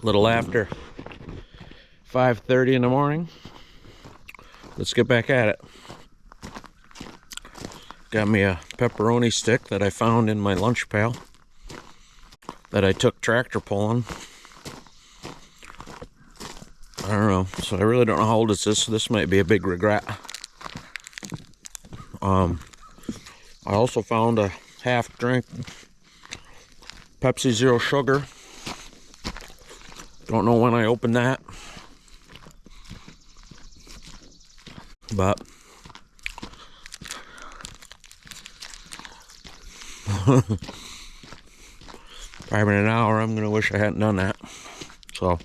A little after 5:30 in the morning. Let's get back at it. Got me a pepperoni stick that I found in my lunch pail that I took tractor pulling. I don't know, so I really don't know how old this is, so this might be a big regret. I also found a half drink Pepsi Zero Sugar. Don't know when I opened that, but probably in an hour I'm gonna wish I hadn't done that. So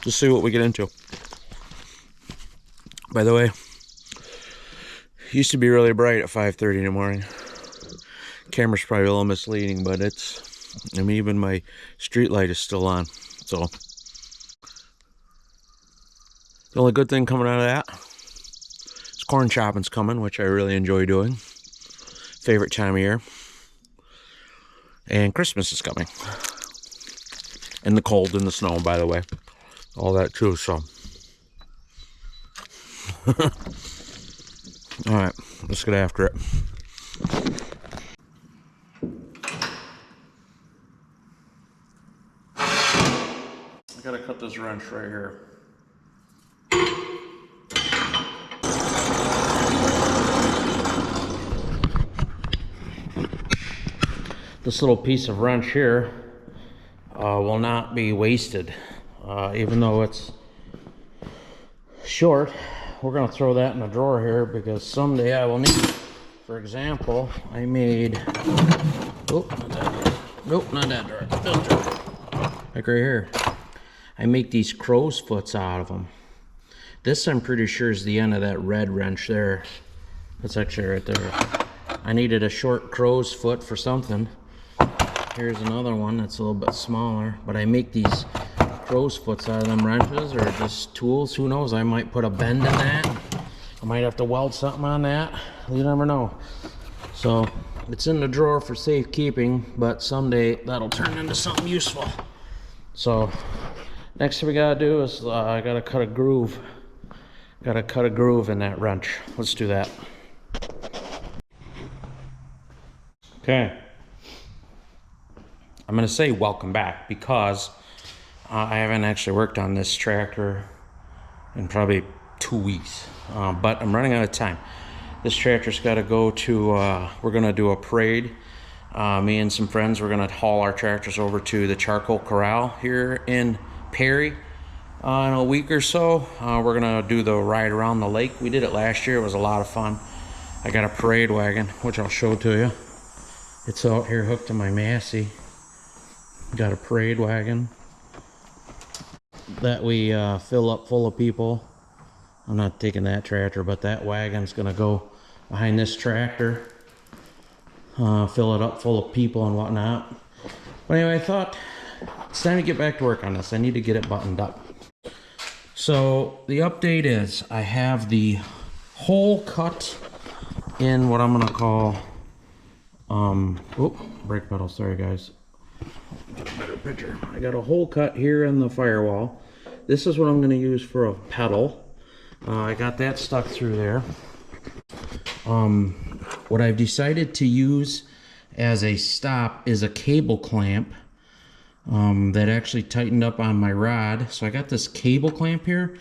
just see what we get into. By the way, it used to be really bright at 5:30 in the morning. Camera's probably a little misleading, but even my street light is still on. So the only good thing coming out of that is corn chopping's coming, which I really enjoy doing. Favorite time of year. And Christmas is coming. And the cold and the snow, by the way. All that too, so. Alright, let's get after it. I gotta cut this wrench right here. This little piece of wrench here will not be wasted. Even though it's short, we're going to throw that in a drawer here because someday I will need it. For example, I made... Oh, not that. Nope, not that drawer. This drawer. Like right here. I make these crow's foots out of them. This, I'm pretty sure, is the end of that red wrench there. That's actually right there. I needed a short crow's foot for something. Here's another one that's a little bit smaller, but I make these crow's foots out of them wrenches or just tools. Who knows? I might put a bend in that. I might have to weld something on that. You never know. So it's in the drawer for safekeeping, but someday that'll turn into something useful. So next thing we gotta do is I gotta cut a groove. Gotta cut a groove in that wrench. Let's do that. Okay. I'm going to say welcome back because I haven't actually worked on this tractor in probably 2 weeks, but I'm running out of time. This tractor's got to go to, we're going to do a parade. Me and some friends, we're going to haul our tractors over to the Charcoal Corral here in Perry in a week or so. We're going to do the ride around the lake. We did it last year. It was a lot of fun. I got a parade wagon, which I'll show to you. It's out here hooked to my Massey. Got a parade wagon that we fill up full of people. I'm not taking that tractor, but that wagon's gonna go behind this tractor, fill it up full of people and whatnot. But anyway, I thought it's time to get back to work on this. I need to get it buttoned up. So the update is I have the hole cut in what I'm gonna call brake pedal, sorry guys. Better picture. I got a hole cut here in the firewall. This is what I'm going to use for a pedal. I got that stuck through there. What I've decided to use as a stop is a cable clamp that actually tightened up on my rod. So I got this cable clamp here,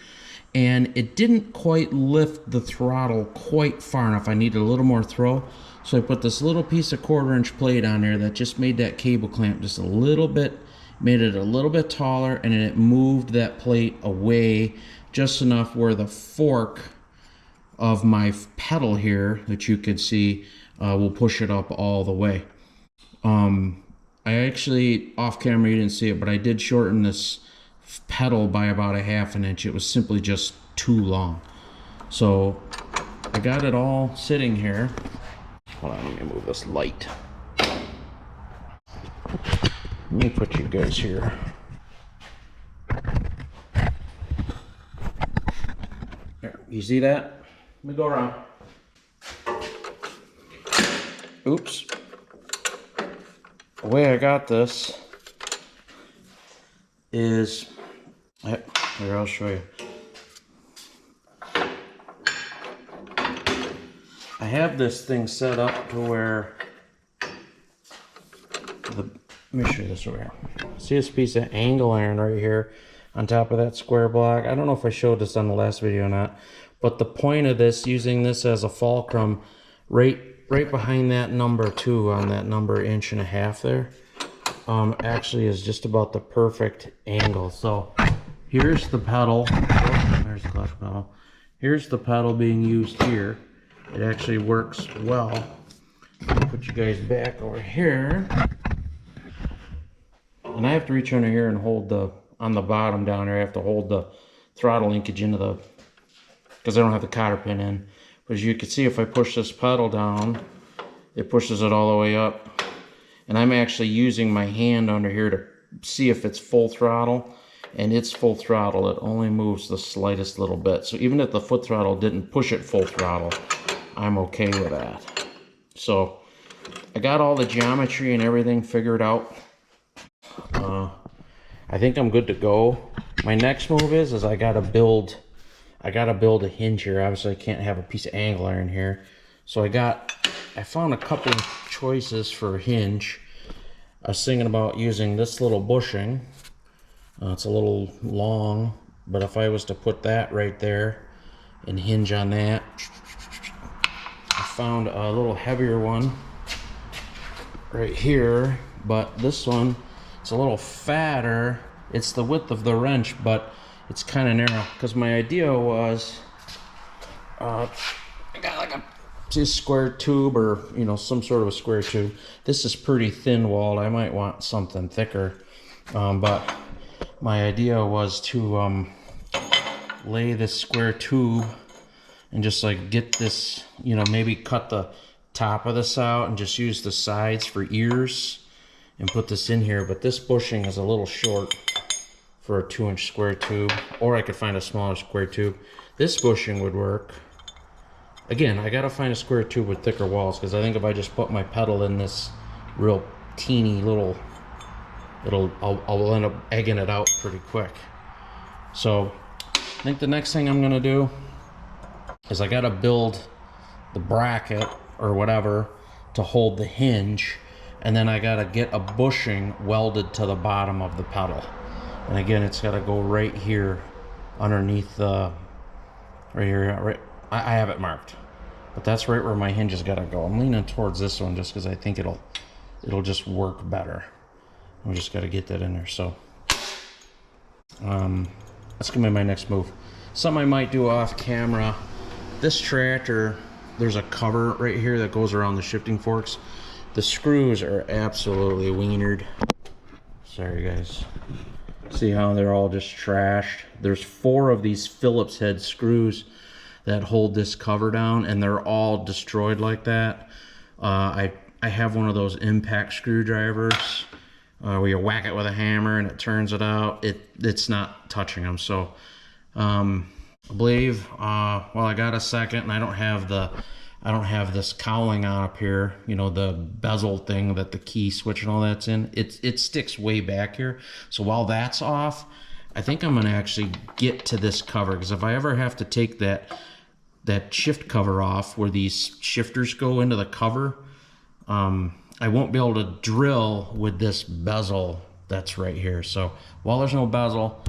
and it didn't quite lift the throttle quite far enough. I needed a little more throw. So I put this little piece of 1/4-inch plate on there that just made that cable clamp just a little bit, made it a little bit taller, and it moved that plate away just enough where the fork of my pedal here that you could see will push it up all the way. I actually, off camera you didn't see it, but I did shorten this pedal by about 1/2 inch. It was simply just too long. So I got it all sitting here. Hold on, let me move this light. Let me put you guys here. There, you see that? Let me go around. Oops. The way I got this is, here, I'll show you. I have this thing set up to where let me show you this over here. See this piece of angle iron right here on top of that square block? I don't know if I showed this on the last video or not, but the point of this, using this as a fulcrum right behind that number 2 on that number 1.5 inches there, actually is just about the perfect angle. So here's the pedal. Oh, there's the clutch pedal. Here's the pedal being used here. It actually works well. Let me put you guys back over here. And I have to reach under here and hold on the bottom down there, I have to hold the throttle linkage into the, because I don't have the cotter pin in. But as you can see, if I push this pedal down, it pushes it all the way up. And I'm actually using my hand under here to see if it's full throttle. And it's full throttle. It only moves the slightest little bit. So even if the foot throttle didn't push it full throttle, I'm okay with that. So I got all the geometry and everything figured out. I think I'm good to go. My next move is I gotta build a hinge here. Obviously I can't have a piece of angle iron here. So I found a couple of choices for a hinge. I was thinking about using this little bushing. It's a little long, but if I was to put that right there and hinge on that, I found a little heavier one right here, but this one, it's a little fatter. It's the width of the wrench, but it's kind of narrow. Because my idea was, I got like a square tube, or some sort of a square tube. This is pretty thin walled. I might want something thicker, but my idea was to lay this square tube and just like get this, maybe cut the top of this out and just use the sides for ears and put this in here. But this bushing is a little short for a 2-inch square tube, or I could find a smaller square tube. This bushing would work. Again, I gotta find a square tube with thicker walls, because I think if I just put my pedal in this real teeny little, I'll end up egging it out pretty quick. So I think the next thing I'm gonna do is I gotta build the bracket or whatever to hold the hinge, and then I gotta get a bushing welded to the bottom of the pedal. And again, it's gotta go right here underneath the, right here, right. I have it marked, but that's right where my hinge has gotta go. I'm leaning towards this one just because I think it'll just work better. We just gotta get that in there. So that's gonna be my next move. Something I might do off camera. This tractor, there's a cover right here that goes around the shifting forks. The screws are absolutely wienered. Sorry guys. See how they're all just trashed? There's 4 of these Phillips head screws that hold this cover down, and they're all destroyed like that. I have one of those impact screwdrivers where you whack it with a hammer and it turns it out. It's not touching them. So I believe well, I got a second, and I don't have this cowling on up here, the bezel thing that the key switch and all that's in. It sticks way back here. So while that's off, I think I'm gonna actually get to this cover, because if I ever have to take that shift cover off where these shifters go into the cover, I won't be able to drill with this bezel that's right here. So while there's no bezel,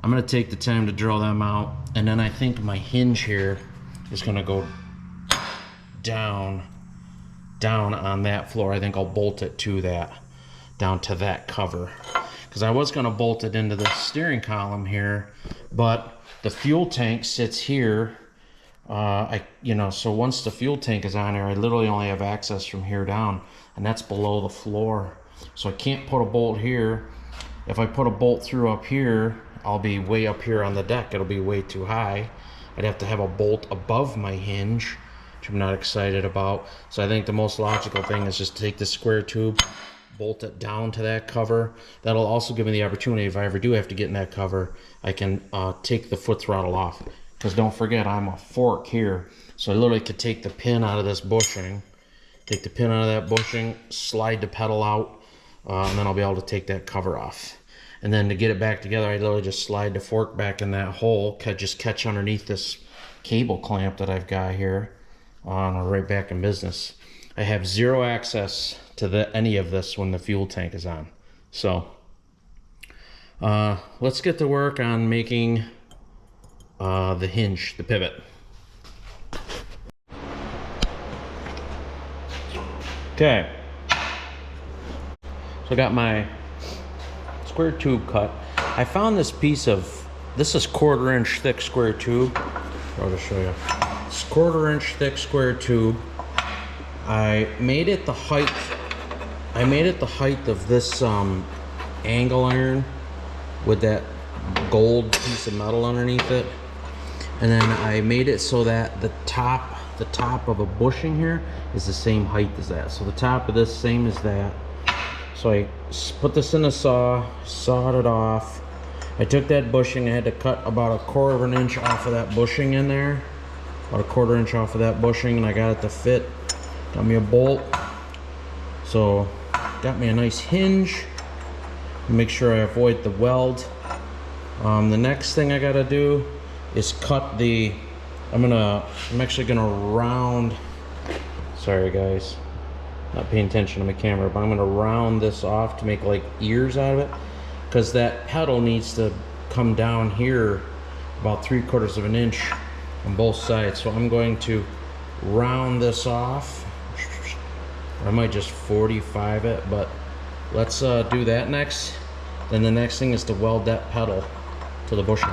I'm gonna take the time to drill them out, and then I think my hinge here is gonna go down on that floor. I think I'll bolt it to that, down to that cover, because I was going to bolt it into the steering column here, but the fuel tank sits here. So once the fuel tank is on here, I literally only have access from here down, and that's below the floor. So I can't put a bolt here. If I put a bolt through up here, I'll be way up here on the deck. It'll be way too high. I'd have to have a bolt above my hinge, which I'm not excited about. So I think the most logical thing is just to take this square tube, bolt it down to that cover. That'll also give me the opportunity, if I ever do have to get in that cover, I can take the foot throttle off. Because don't forget, I'm a fork here. So I literally could take the pin out of this bushing, take the pin out of that bushing, slide the pedal out, and then I'll be able to take that cover off. And then to get it back together, I literally just slide the fork back in that hole, just catch underneath this cable clamp that I've got here, right back in business. I have zero access to any of this when the fuel tank is on. So let's get to work on making the hinge, the pivot. Okay, so I got my square tube cut. I found this piece of, this is 1/4 inch thick square tube. I'll just show you. It's 1/4 inch thick square tube. I made it the height of this angle iron with that gold piece of metal underneath it. And then I made it so that the top of a bushing here is the same height as that. So the top of this same as that. So I put this in a saw, sawed it off. I took that bushing, I had to cut about 1/4 inch off of that bushing in there. About 1/4 inch off of that bushing, and I got it to fit. Got me a bolt. So got me a nice hinge. Make sure I avoid the weld. The next thing I gotta do is cut the, I'm actually gonna round, sorry guys, not paying attention to my camera, but I'm gonna round this off to make like ears out of it, because that pedal needs to come down here about 3/4 inch on both sides. So I'm going to round this off. I might just 45 it, but let's do that next. Then the next thing is to weld that pedal to the bushing.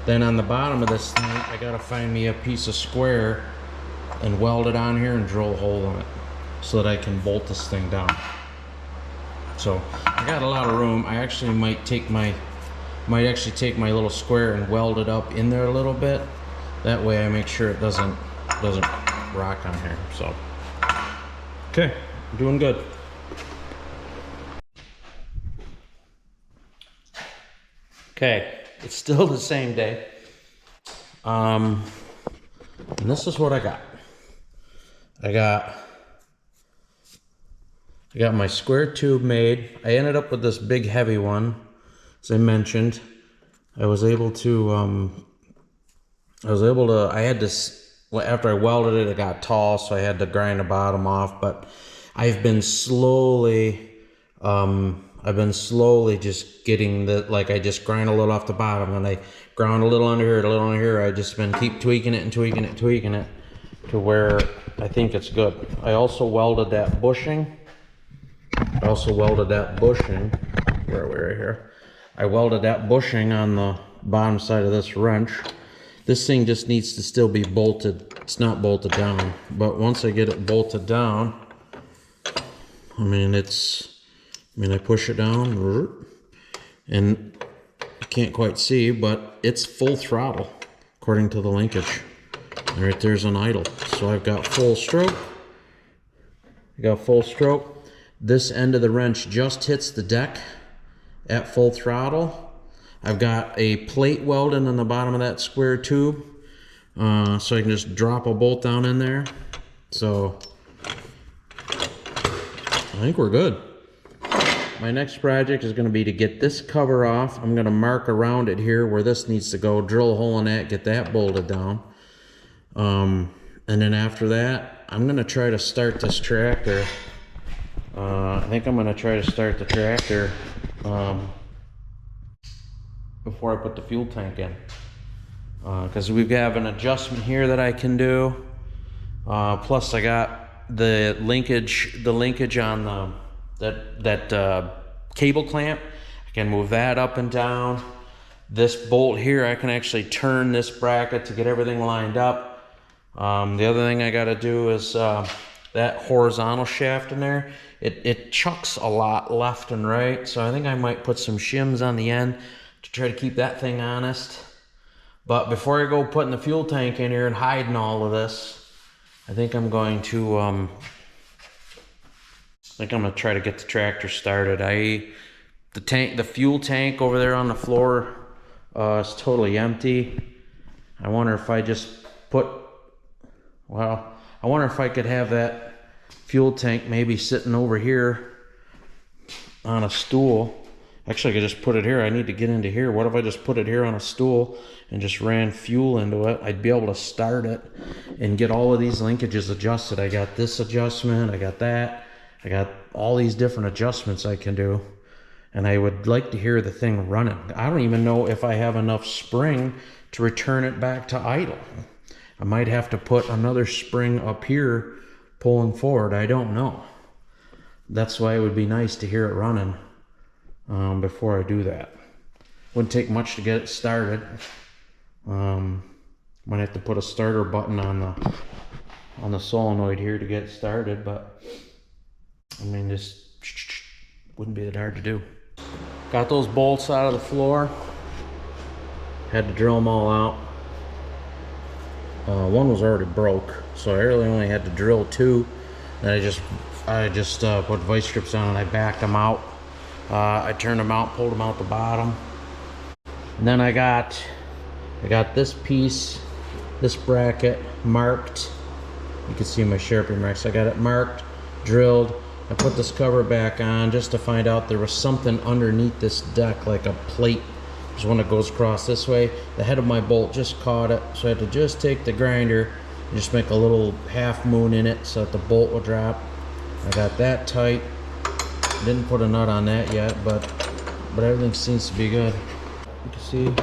Then on the bottom of this thing, I gotta find me a piece of square and weld it on here and drill a hole in it so that I can bolt this thing down. So I got a lot of room. I actually might take my little square and weld it up in there a little bit. That way I make sure it doesn't rock on here. So okay, I'm doing good. Okay, it's still the same day. And this is what I got. I got my square tube made. I ended up with this big heavy one, as I mentioned. I had this, after I welded it, it got tall, so I had to grind the bottom off, but I've been slowly just getting I just grind a little off the bottom, and I ground a little under here, a little under here. I just been keep tweaking it and tweaking it to where I think it's good. I also welded that bushing. Where are we, right here? I welded that bushing on the bottom side of this wrench. This thing just needs to still be bolted. It's not bolted down, but once I get it bolted down, I push it down, and you can't quite see, but it's full throttle according to the linkage. And right there's an idle. So I've got full stroke. This end of the wrench just hits the deck at full throttle. I've got a plate welded on the bottom of that square tube, so I can just drop a bolt down in there. So I think we're good. My next project is going to be to get this cover off. I'm going to mark around it here where this needs to go, drill a hole in that, get that bolted down. And then after that, I'm going to try to start this tractor. I think I'm going to try to start the tractor before I put the fuel tank in. Because we have an adjustment here that I can do. Plus I got the linkage on that cable clamp. I can move that up and down. This bolt here, I can actually turn this bracket to get everything lined up. The other thing I got to do is that horizontal shaft in there. It chucks a lot left and right, so I think I might put some shims on the end to try to keep that thing honest. But before I go putting the fuel tank in here and hiding all of this, I think I'm going to try to get the tractor started. The fuel tank over there on the floor is totally empty. I wonder if I just I wonder if I could have that fuel tank maybe sitting over here on a stool. Actually, I could just put it here. I need to get into here. What if I just put it here on a stool and just ran fuel into it? I'd be able to start it and get all of these linkages adjusted. I got this adjustment, I got that. I got all these different adjustments I can do. And I would like to hear the thing running. I don't even know if I have enough spring to return it back to idle. I might have to put another spring up here pulling forward. I don't know. That's why it would be nice to hear it running before I do that. Wouldn't take much to get it started. Might have to put a starter button on the solenoid here to get it started, but I mean, this wouldn't be that hard to do. Got those bolts out of the floor. Had to drill them all out. One was already broke, so I really only had to drill two. And I just put vice grips on and I backed them out. I turned them out, pulled them out the bottom. And then I got this piece, this bracket marked. You can see my Sharpie marks. I got it marked, drilled. I put this cover back on just to find out there was something underneath this deck, like a plate. There's one that goes across this way. The head of my bolt just caught it, so I had to just take the grinder and just make a little half moon in it so that the bolt will drop. I got that tight. Didn't put a nut on that yet, but everything seems to be good. You can see.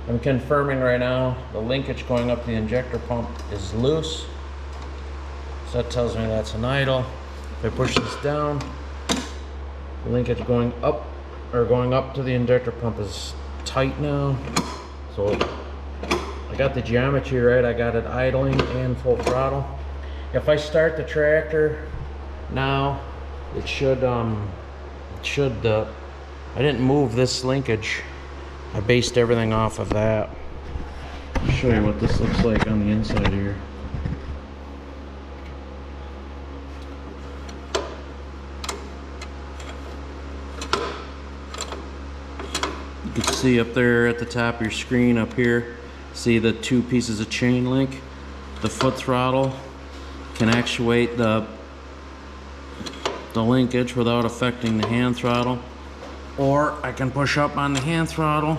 I'm confirming right now the linkage going up the injector pump is loose. So that tells me that's an idle. If I push this down, the linkage going up to the injector pump is tight now. So I got the geometry right. I got it idling and full throttle. If I start the tractor now, it should I didn't move this linkage. I based everything off of that. I'll show you what this looks like on the inside here. You can see up there at the top of your screen up here, see the two pieces of chain link. The foot throttle can actuate the linkage without affecting the hand throttle. Or I can push up on the hand throttle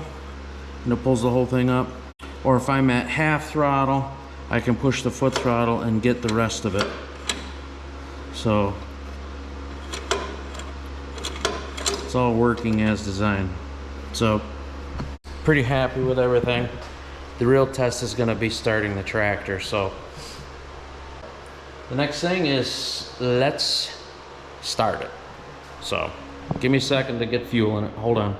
and it pulls the whole thing up. Or if I'm at half throttle, I can push the foot throttle and get the rest of it. So it's all working as designed. So pretty happy with everything. The real test is going to be starting the tractor. So the next thing is, let's start it. So give me a second to get fuel in it. Hold on.